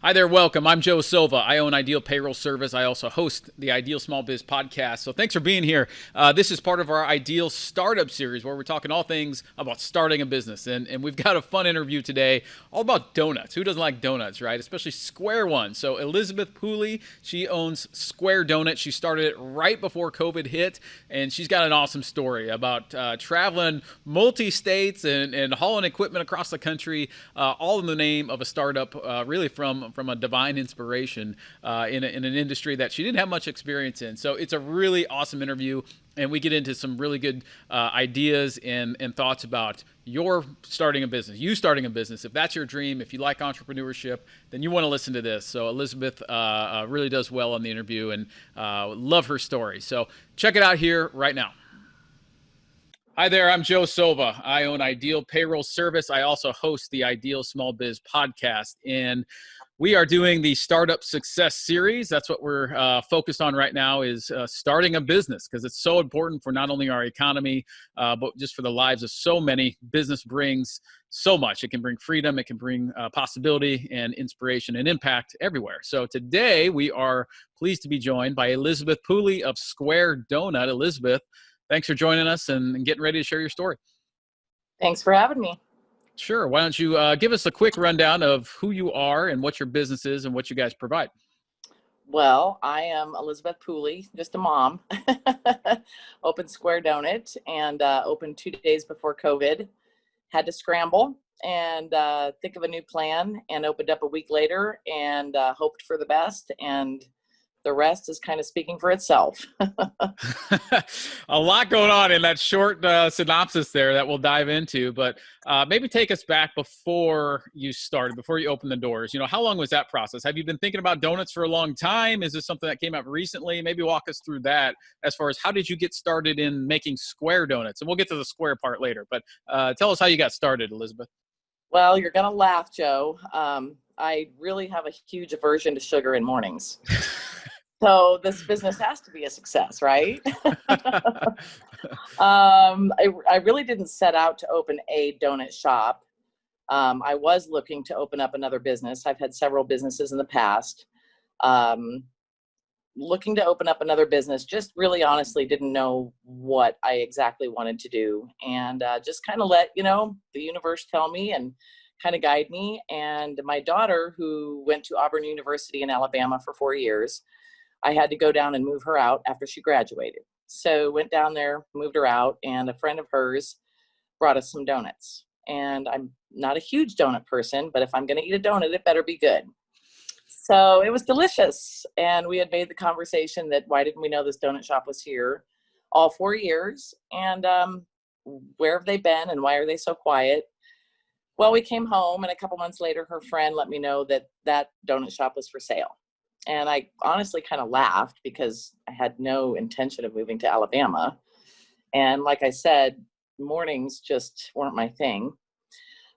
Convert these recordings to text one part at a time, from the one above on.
Hi there, welcome. I'm Joe Silva. I own Ideal Payroll Service. I also host the Ideal Small Biz Podcast. So thanks for being here. This is part of our Ideal Startup Series where we're talking all things about starting a business. And we've got a fun interview today all about donuts. Who doesn't like donuts, right? Especially square ones. So Elizabeth Pooley, she owns Square Donut. She started it right before COVID hit. And she's got an awesome story about traveling multi-states and hauling equipment across the country, all in the name of a startup, really from a divine inspiration in an industry that she didn't have much experience in. So it's a really awesome interview, and we get into some really good ideas and thoughts about your starting a business, you starting a business. If that's your dream, if you like entrepreneurship, then you want to listen to this. So Elizabeth really does well on the interview, and love her story. So check it out here right now. Hi there, I'm Joe Silva. I own Ideal Payroll Service. I also host the Ideal Small Biz Podcast, and we are doing the Startup Success Series. That's what we're focused on right now, is starting a business, because it's so important for not only our economy, but just for the lives of so many. Business brings so much. It can bring freedom, it can bring possibility and inspiration and impact everywhere. So today we are pleased to be joined by Elizabeth Pooley of Square Donut. Elizabeth, thanks for joining us and getting ready to share your story. Thanks for having me. Sure. Why don't you give us a quick rundown of who you are and what your business is and what you guys provide? Well, I am Elizabeth Pooley, just a mom. Opened Square Donut and opened 2 days before COVID. Had to scramble and think of a new plan, and opened up a week later and hoped for the best. And the rest is kind of speaking for itself. A lot going on in that short synopsis there that we'll dive into, but maybe take us back before you started, before you opened the doors. You know, how long was that process? Have you been thinking about donuts for a long time? Is this something that came up recently? Maybe walk us through that as far as how did you get started in making square donuts? And we'll get to the square part later, but tell us how you got started, Elizabeth. Well, you're going to laugh, Joe. I really have a huge aversion to sugar in mornings. So this business has to be a success, right? I really didn't set out to open a donut shop. I was looking to open up another business. I've had several businesses in the past. Looking to open up another business, just really honestly didn't know what I exactly wanted to do. And just kind of let, the universe tell me and kind of guide me. And my daughter, who went to Auburn University in Alabama for 4 years, I had to go down and move her out after she graduated. So went down there, moved her out, and a friend of hers brought us some donuts. And I'm not a huge donut person, but if I'm going to eat a donut, it better be good. So it was delicious. And we had made the conversation that why didn't we know this donut shop was here all 4 years? And where have they been and why are they so quiet? Well, we came home, and a couple months later, her friend let me know that that donut shop was for sale. And I honestly kind of laughed because I had no intention of moving to Alabama. And like I said, mornings just weren't my thing.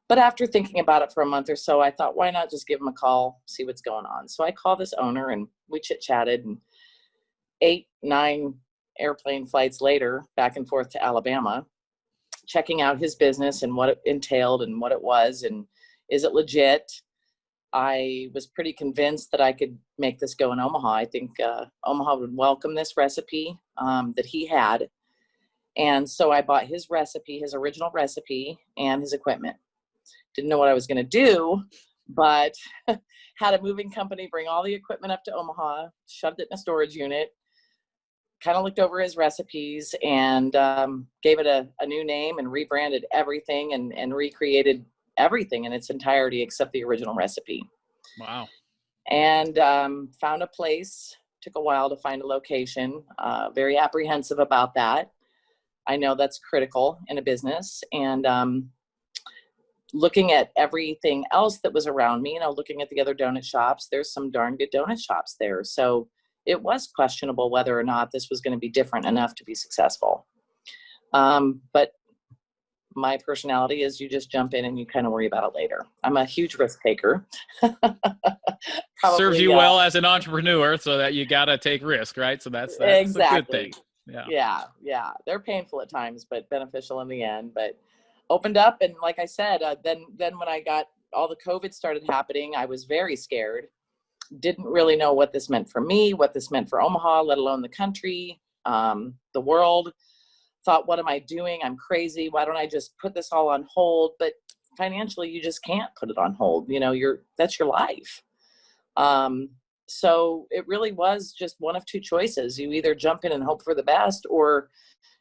But after thinking about it for a month or so, I thought, why not just give him a call, see what's going on? So I called this owner and we chit-chatted, and 8, 9 airplane flights later, back and forth to Alabama, checking out his business and what it entailed and what it was and is it legit? I was pretty convinced that I could make this go in Omaha. I think Omaha would welcome this recipe that he had. And so I bought his recipe, his original recipe, and his equipment. Didn't know what I was going to do, but had a moving company bring all the equipment up to Omaha, shoved it in a storage unit, kind of looked over his recipes and gave it a new name and rebranded everything and recreated everything in its entirety except the original recipe. Wow. And found a place. Took a while to find a location. Very apprehensive about that. I know that's critical in a business. And looking at everything else that was around me, looking at the other donut shops, there's some darn good donut shops there. So it was questionable whether or not this was going to be different enough to be successful. But my personality is you just jump in and you kind of worry about it later. I'm a huge risk taker. Serves you well as an entrepreneur, so that you got to take risk, right? So that's exactly a good thing. Yeah. They're painful at times, but beneficial in the end. But opened up, and like I said, then when I got all the COVID started happening, I was very scared. Didn't really know what this meant for me, what this meant for Omaha, let alone the country, the world. Thought, what am I doing? I'm crazy. Why don't I just put this all on hold? But financially, you just can't put it on hold. That's your life. So it really was just one of two choices. You either jump in and hope for the best, or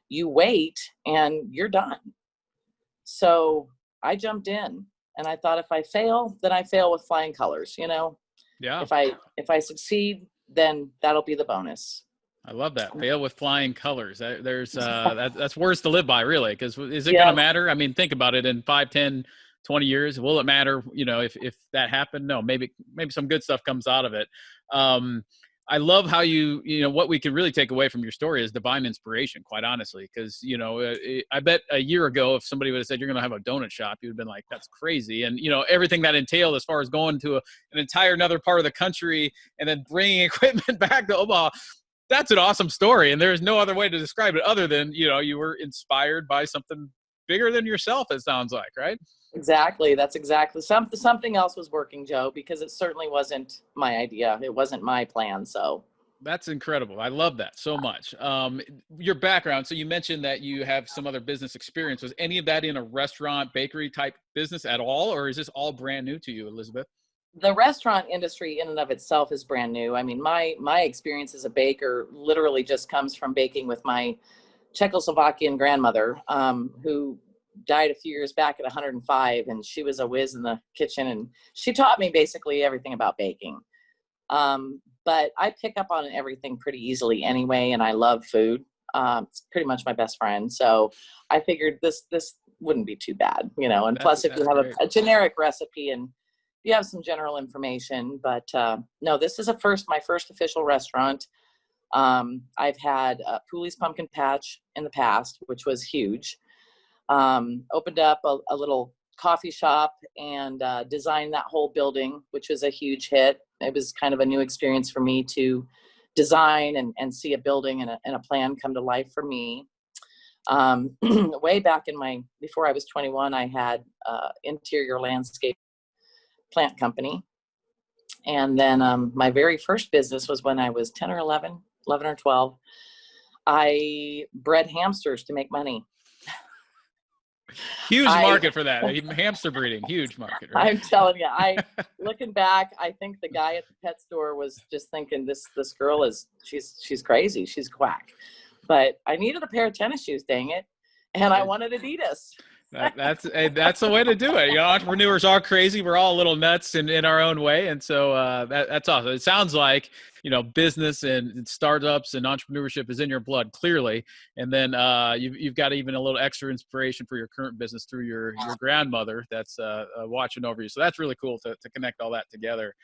you wait and you're done. So I jumped in, and I thought, if I fail, then I fail with flying colors. Yeah. If I succeed, then that'll be the bonus. I love that. Fail with flying colors. That's words to live by, really. Because is it going to Yeah. matter? I mean, think about it. In 5, 10, 20 years, will it matter? If that happened? No, maybe some good stuff comes out of it. I love how what we can really take away from your story is divine inspiration, quite honestly. Because, I bet a year ago, if somebody would have said, you're going to have a donut shop, you'd have been like, that's crazy. And, everything that entailed as far as going to an entire another part of the country and then bringing equipment back to Omaha. That's an awesome story. And there's no other way to describe it other than, you were inspired by something bigger than yourself, it sounds like, right? Exactly. That's exactly something else was working, Joe, because it certainly wasn't my idea. It wasn't my plan. So that's incredible. I love that so much. Your background. So you mentioned that you have some other business experience. Was any of that in a restaurant, bakery type business at all? Or is this all brand new to you, Elizabeth? the restaurant industry in and of itself is brand new. I mean, my experience as a baker literally just comes from baking with my Czechoslovakian grandmother, who died a few years back at 105, and she was a whiz in the kitchen, and she taught me basically everything about baking. But I pick up on everything pretty easily anyway, and I love food. It's pretty much my best friend. So I figured this wouldn't be too bad, and plus if you have a generic recipe and you have some general information, but no, this is my first official restaurant. I've had Pooley's Pumpkin Patch in the past, which was huge. Opened up a little coffee shop and designed that whole building, which was a huge hit. It was kind of a new experience for me to design and see a building and a plan come to life for me. Way back before I was 21, I had interior landscape plant company. And then my very first business was when I was 10 or 11 or 12. I bred hamsters to make money. Huge market for that. Hamster breeding, huge market, right? I'm telling you, looking back, I think the guy at the pet store was just thinking this girl she's crazy. She's quack. But I needed a pair of tennis shoes, dang it. And I wanted Adidas. That's the way to do it. Entrepreneurs are crazy. We're all a little nuts in our own way. And so that's awesome. It sounds like, business and startups and entrepreneurship is in your blood, clearly. And then you've got even a little extra inspiration for your current business through your grandmother that's watching over you. So that's really cool to connect all that together.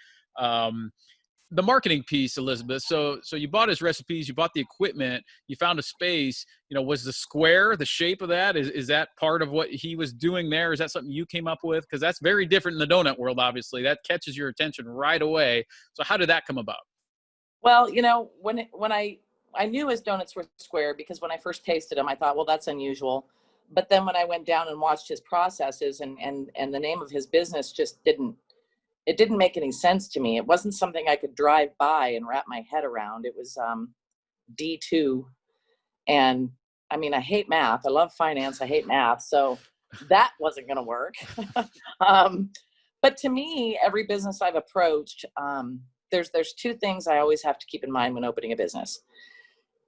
The marketing piece, Elizabeth. So you bought his recipes, you bought the equipment, you found a space. Was the square, the shape of that, is that part of what he was doing there? Is that something you came up with? Because that's very different in the donut world, obviously. That catches your attention right away. So how did that come about? Well, when I knew his donuts were square because when I first tasted them, I thought, well, that's unusual. But then when I went down and watched his processes and the name of his business just didn't make any sense to me. It wasn't something I could drive by and wrap my head around. It was D2. And I mean, I hate math. I love finance. I hate math. So that wasn't going to work. But to me, every business I've approached, there's two things I always have to keep in mind when opening a business.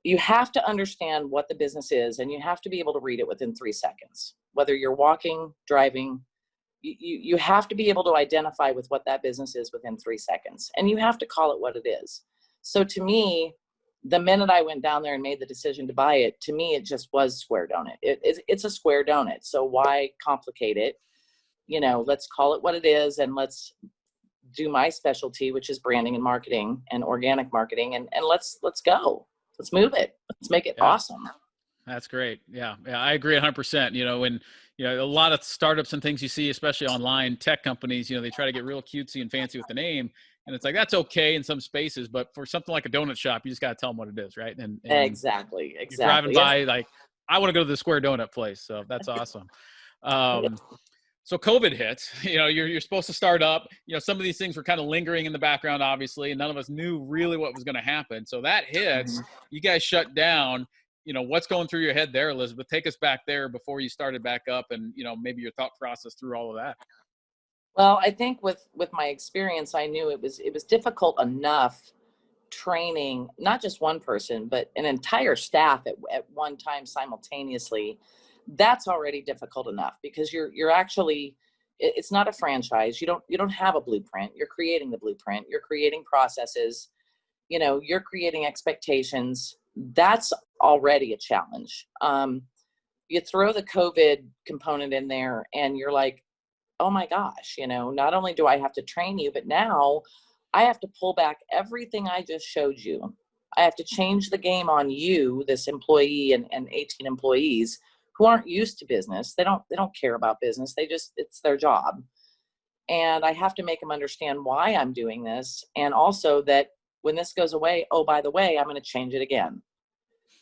You have to understand what the business is, and you have to be able to read it within 3 seconds. Whether you're walking, driving, you have to be able to identify with what that business is within 3 seconds, and you have to call it what it is. So to me, the minute I went down there and made the decision to buy it, to me, it just was square donut. It's a square donut. So why complicate it? Let's call it what it is, and let's do my specialty, which is branding and marketing and organic marketing. And let's go, let's move it. Let's make it awesome. That's great. Yeah, I agree 100%. When a lot of startups and things you see, especially online tech companies, they try to get real cutesy and fancy with the name, and it's like that's okay in some spaces, but for something like a donut shop, you just got to tell them what it is, right? And exactly. You're driving by, like, I want to go to the Square Donut place, so that's awesome. So COVID hits, you're supposed to start up, some of these things were kind of lingering in the background, obviously, and none of us knew really what was going to happen. So that hits, Mhm. you guys shut down, what's going through your head there, Elizabeth? Take us back there before you started back up and, maybe your thought process through all of that. Well, I think with my experience, I knew it was difficult enough training not just one person, but an entire staff at one time simultaneously. That's already difficult enough because you're actually it's not a franchise. You don't have a blueprint. You're creating the blueprint. You're creating processes. You're creating expectations. That's already a challenge. You throw the COVID component in there, and you're like, oh my gosh, not only do I have to train you, but now I have to pull back everything I just showed you. I have to change the game on you, this employee and 18 employees who aren't used to business. They don't care about business. It's their job. And I have to make them understand why I'm doing this. And also that when this goes away, oh, by the way, I'm going to change it again.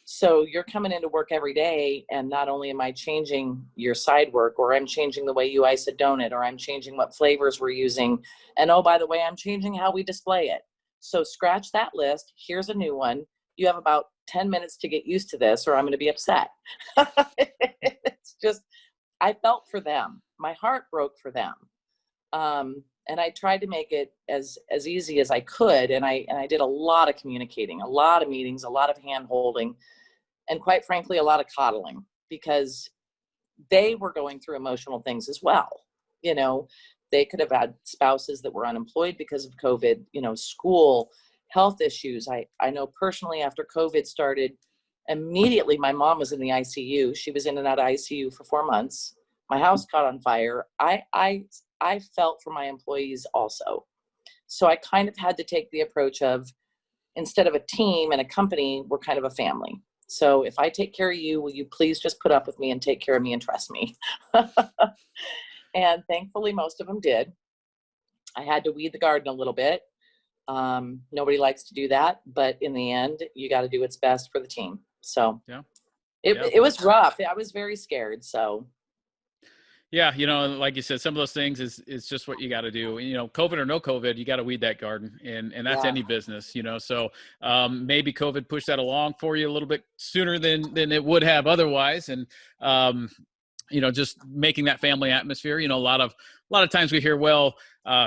So you're coming into work every day, and not only am I changing your side work, or I'm changing the way you ice a donut, or I'm changing what flavors we're using, and oh, by the way, I'm changing how we display it. So scratch that list. Here's a new one. You have about 10 minutes to get used to this, or I'm going to be upset. It's just, I felt for them. My heart broke for them. And I tried to make it as easy as I could. And I did a lot of communicating, a lot of meetings, a lot of hand holding, and quite frankly, a lot of coddling, because they were going through emotional things as well. You know, they could have had spouses that were unemployed because of COVID, school, health issues. I know personally, after COVID started, immediately my mom was in the ICU. She was in and out of ICU for 4 months. My house caught on fire. I felt for my employees also. So I kind of had to take the approach of, instead of a team and a company, we're kind of a family. So if I take care of you, will you please just put up with me and take care of me and trust me? And thankfully, most of them did. I had to weed the garden a little bit. Nobody likes to do that, but in the end, you got to do what's best for the team. So Yeah. it was rough. I was very scared. So Yeah, like you said, some of those things is just what you got to do. COVID or no COVID, you got to weed that garden, and that's yeah, any business. So maybe COVID pushed that along for you a little bit sooner than it would have otherwise, and just making that family atmosphere. A lot of times we hear, well,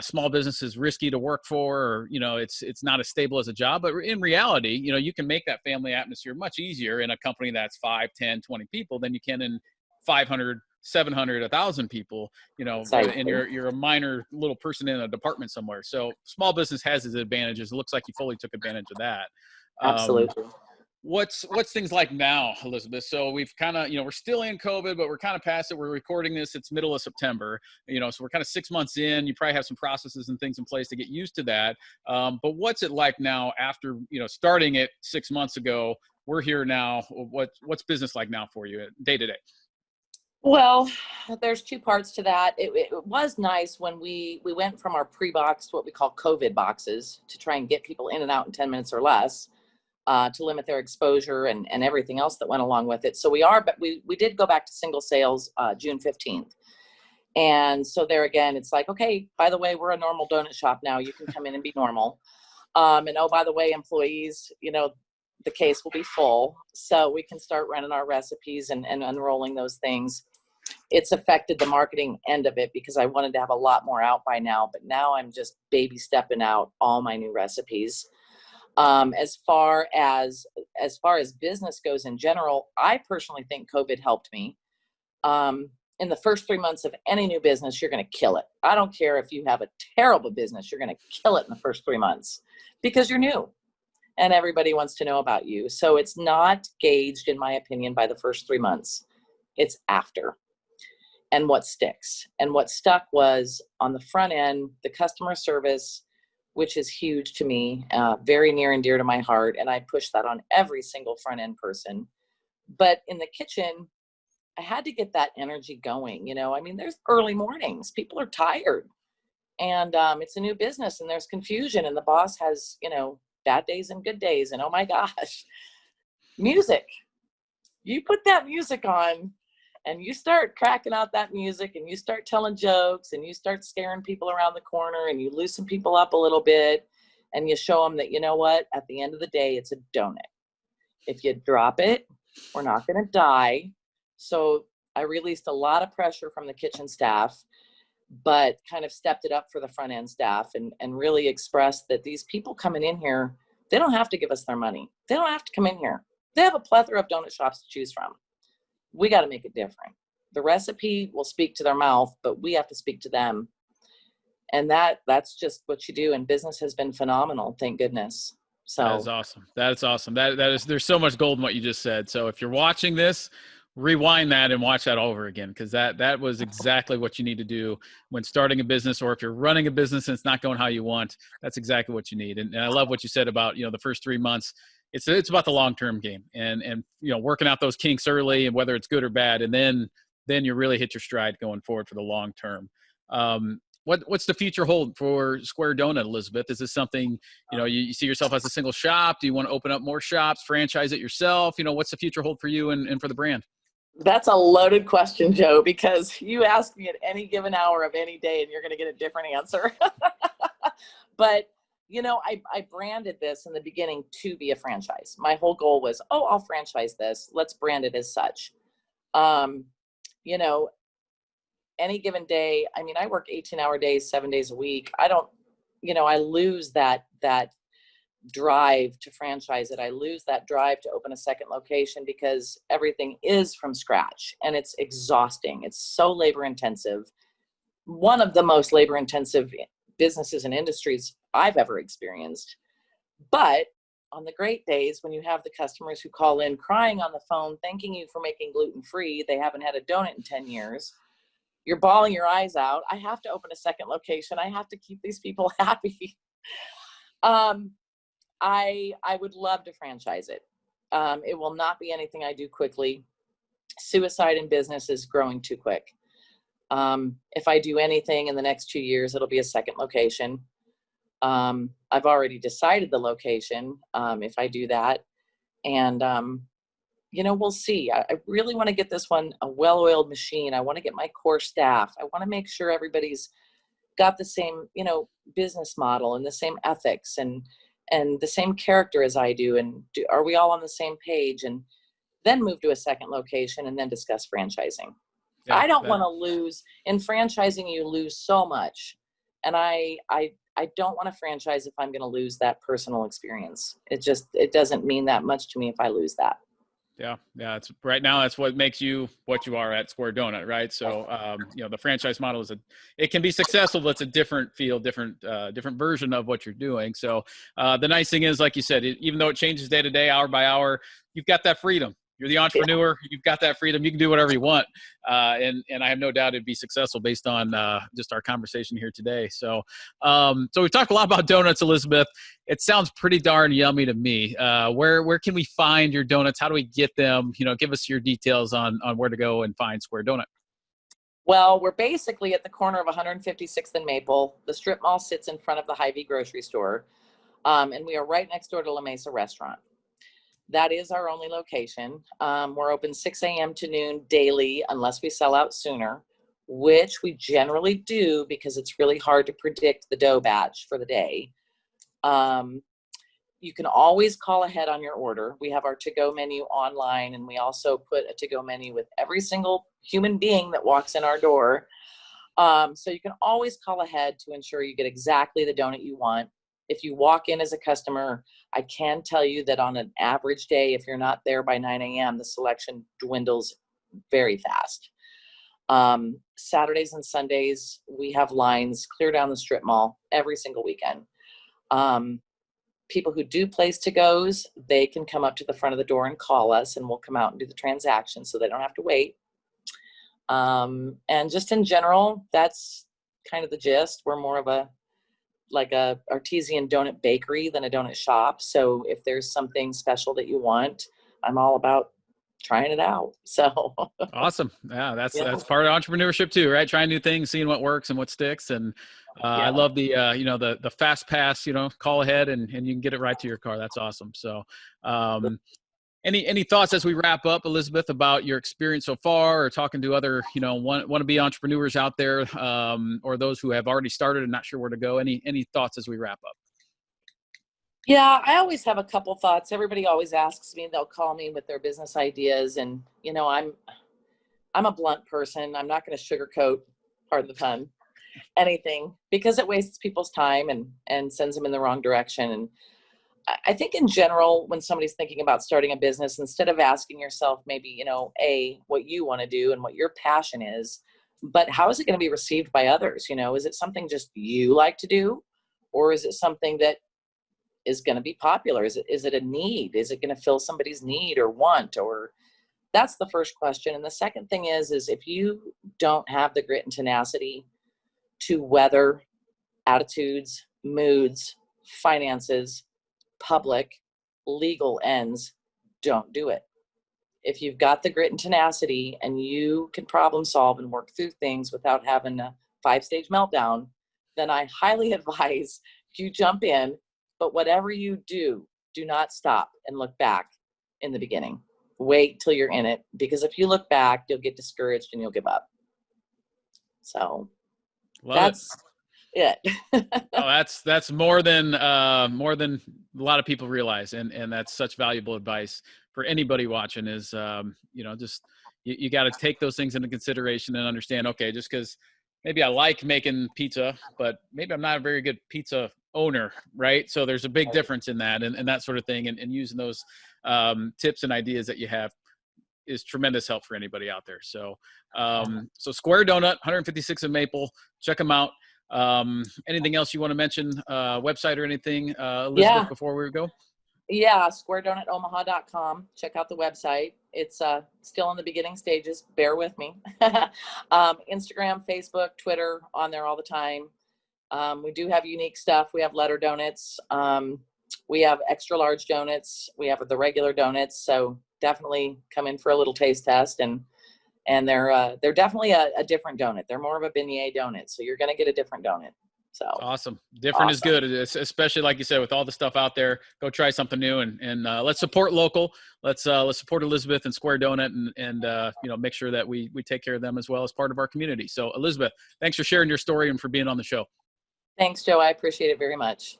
small business is risky to work for, or it's not as stable as a job. But in reality, you can make that family atmosphere much easier in a company that's 5, 10, 20 people than you can in 500, 700, 1,000 people, and exactly. you're a minor little person in a department somewhere. So small business has its advantages. It looks like you fully took advantage of that. Um, Absolutely. what's things like now, Elizabeth? So we've kind of, we're still in COVID, but we're kind of past it. We're recording this. It's middle of September, so we're kind of 6 months in. You probably have some processes and things in place to get used to that. But what's it like now after, starting it 6 months ago? We're here now. What's business like now for you day to day? Well, there's two parts to that. It was nice when we went from our pre-boxed, what we call COVID boxes, to try and get people in and out in 10 minutes or less, to limit their exposure and everything else that went along with it. So but we did go back to single sales June 15th. And so there again, it's like, okay, by the way, we're a normal donut shop now. You can come in and be normal. And oh, by the way, employees, the case will be full. So we can start running our recipes and unrolling those things. It's affected the marketing end of it because I wanted to have a lot more out by now, but now I'm just baby stepping out all my new recipes. As far as business goes in general, I personally think COVID helped me. In the first 3 months of any new business, you're going to kill it. I don't care if you have a terrible business, you're going to kill it in the first 3 months because you're new and everybody wants to know about you. So it's not gauged, in my opinion, by the first 3 months. It's after. And what sticks. And what stuck was, on the front end, the customer service, which is huge to me, very near and dear to my heart. And I push that on every single front end person. But in the kitchen, I had to get that energy going. There's early mornings. People are tired. And it's a new business and there's confusion. And the boss has, bad days and good days. And oh my gosh, music. You put that music on And you start cracking out that music and you start telling jokes and you start scaring people around the corner and you loosen people up a little bit and you show them that, you know what, at the end of the day, it's a donut. If you drop it, we're not going to die. So I released a lot of pressure from the kitchen staff, but kind of stepped it up for the front end staff and really expressed that these people coming in here, they don't have to give us their money. They don't have to come in here. They have a plethora of donut shops to choose from. We got to make it different. The recipe will speak to their mouth, but we have to speak to them. And that's just what you do. And business has been phenomenal. Thank goodness. So that is awesome. That's awesome. That is, there's so much gold in what you just said. So if you're watching this, rewind that and watch that over again, because that was exactly what you need to do when starting a business, or if you're running a business and it's not going how you want. That's exactly what you need. And I love what you said about, the first 3 months. It's about the long-term game and working out those kinks early, and whether it's good or bad, and then you really hit your stride going forward for the long term. What's the future hold for Square Donut, Elizabeth? Is this something, you see yourself as a single shop? Do you want to open up more shops, franchise it yourself? What's the future hold for you and for the brand? That's a loaded question, Joe, because you ask me at any given hour of any day and you're going to get a different answer. But, I branded this in the beginning to be a franchise. My whole goal was, I'll franchise this. Let's brand it as such. Any given day, I work 18-hour days, 7 days a week. I don't, I lose that drive to franchise it. I lose that drive to open a second location because everything is from scratch and it's exhausting. It's so labor intensive. One of the most labor intensive businesses and industries I've ever experienced. But on the great days, when you have the customers who call in crying on the phone, thanking you for making gluten-free, they haven't had a donut in 10 years. You're bawling your eyes out. I have to open a second location. I have to keep these people happy. I would love to franchise it. It will not be anything I do quickly. Suicide in business is growing too quick. If I do anything in the next 2 years, it'll be a second location. I've already decided the location, if I do that. And, we'll see. I really want to get this one a well-oiled machine. I want to get my core staff. I want to make sure everybody's got the same, business model and the same ethics and the same character as I do. And are we all on the same page? And then move to a second location and then discuss franchising. Yeah, I don't want to lose. In franchising, you lose so much. And I don't want to franchise if I'm going to lose that personal experience. It doesn't mean that much to me if I lose that. Yeah. It's right now. That's what makes you what you are at Square Donut, right? So, the franchise model it can be successful, but it's a different field, different version of what you're doing. So, the nice thing is, like you said, even though it changes day to day, hour by hour, you've got that freedom. You're the entrepreneur. Yeah. You've got that freedom. You can do whatever you want. And I have no doubt it'd be successful based on just our conversation here today. So we've talked a lot about donuts, Elizabeth. It sounds pretty darn yummy to me. Where can we find your donuts? How do we get them? Give us your details on where to go and find Square Donut. Well, we're basically at the corner of 156th and Maple. The strip mall sits in front of the Hy-Vee grocery store. And we are right next door to La Mesa Restaurant. That is our only location. We're open 6 a.m. to noon daily unless we sell out sooner, which we generally do because it's really hard to predict the dough batch for the day. You can always call ahead on your order. We have our to-go menu online, and we also put a to-go menu with every single human being that walks in our door. So you can always call ahead to ensure you get exactly the donut you want. If you walk in as a customer, I can tell you that on an average day, if you're not there by 9 a.m., the selection dwindles very fast. Saturdays and Sundays, we have lines clear down the strip mall every single weekend. People who do place to-goes, they can come up to the front of the door and call us, and we'll come out and do the transaction so they don't have to wait. And just in general, that's kind of the gist. We're more of a artesian donut bakery than a donut shop. So if there's something special that you want, I'm all about trying it out. So awesome. Yeah, that's part of entrepreneurship too, right? Trying new things, seeing what works and what sticks. And I love the the fast pass, call ahead and you can get it right to your car. That's awesome. So Any thoughts as we wrap up, Elizabeth, about your experience so far, or talking to other, want to be entrepreneurs out there, or those who have already started and not sure where to go? Any thoughts as we wrap up? Yeah, I always have a couple thoughts. Everybody always asks me, they'll call me with their business ideas, and I'm a blunt person. I'm not going to sugarcoat, pardon the pun, anything, because it wastes people's time and sends them in the wrong direction. And I think in general, when somebody's thinking about starting a business, instead of asking yourself maybe, what you want to do and what your passion is, but how is it going to be received by others? Is it something just you like to do, or is it something that is going to be popular? Is it a need? Is it going to fill somebody's need or want? Or that's the first question. And the second thing is if you don't have the grit and tenacity to weather attitudes, moods, finances, public, legal ends, don't do it. If you've got the grit and tenacity and you can problem solve and work through things without having a 5-stage meltdown, then I highly advise you jump in. But whatever you do, do not stop and look back in the beginning. Wait till you're in it, because if you look back, you'll get discouraged and you'll give up. So that's it. Oh, that's more than a lot of people realize, and that's such valuable advice for anybody watching. Is just you got to take those things into consideration and understand. Okay, just because maybe I like making pizza, but maybe I'm not a very good pizza owner, right? So there's a big difference in that, and that sort of thing, and using those tips and ideas that you have is tremendous help for anybody out there. So so Square Donut, 156 of Maple, check them out. Anything else you want to mention, website or anything, Elizabeth, before we go? Yeah, squaredonut.omaha.com. Check out the website. It's still in the beginning stages. Bear with me. Instagram, Facebook, Twitter, on there all the time. We do have unique stuff. We have letter donuts. We have extra large donuts. We have the regular donuts. So definitely come in for a little taste test. And they're definitely a different donut. They're more of a beignet donut. So you're going to get a different donut. So awesome. Different is good. It's, especially like you said, with all the stuff out there, go try something new, and let's support local. Let's support Elizabeth and Square Donut, and make sure that we take care of them as well as part of our community. So Elizabeth, thanks for sharing your story and for being on the show. Thanks, Joe. I appreciate it very much.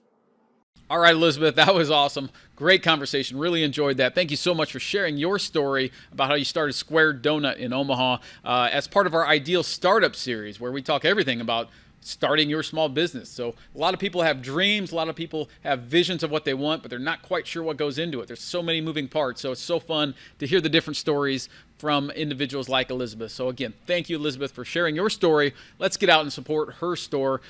All right, Elizabeth, that was awesome. Great conversation. Really enjoyed that. Thank you so much for sharing your story about how you started Square Donut in Omaha as part of our Ideal Startup series, where we talk everything about starting your small business. So a lot of people have dreams, a lot of people have visions of what they want, but they're not quite sure what goes into it. There's so many moving parts. So it's so fun to hear the different stories from individuals like Elizabeth. So again, thank you, Elizabeth, for sharing your story. Let's get out and support her store,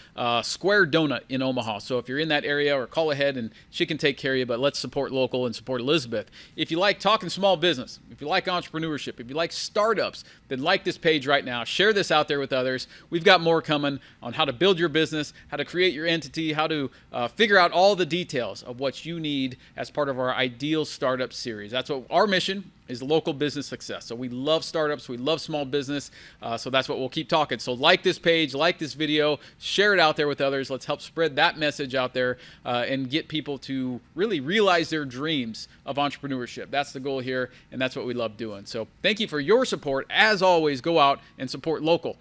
Square Donut in Omaha. So if you're in that area, or call ahead and she can take care of you, but let's support local and support Elizabeth. If you like talking small business, if you like entrepreneurship, if you like startups, then like this page right now. Share this out there with others. We've got more coming on how to build your business, how to create your entity, how to figure out all the details of what you need as part of our Ideal Startup series. That's what our mission is, local business success. So we love startups, we love small business, so that's what we'll keep talking. So like this page, like this video, share it out there with others. Let's help spread that message out there and get people to really realize their dreams of entrepreneurship. That's the goal here, and that's what we love doing. So thank you for your support. As always, go out and support local.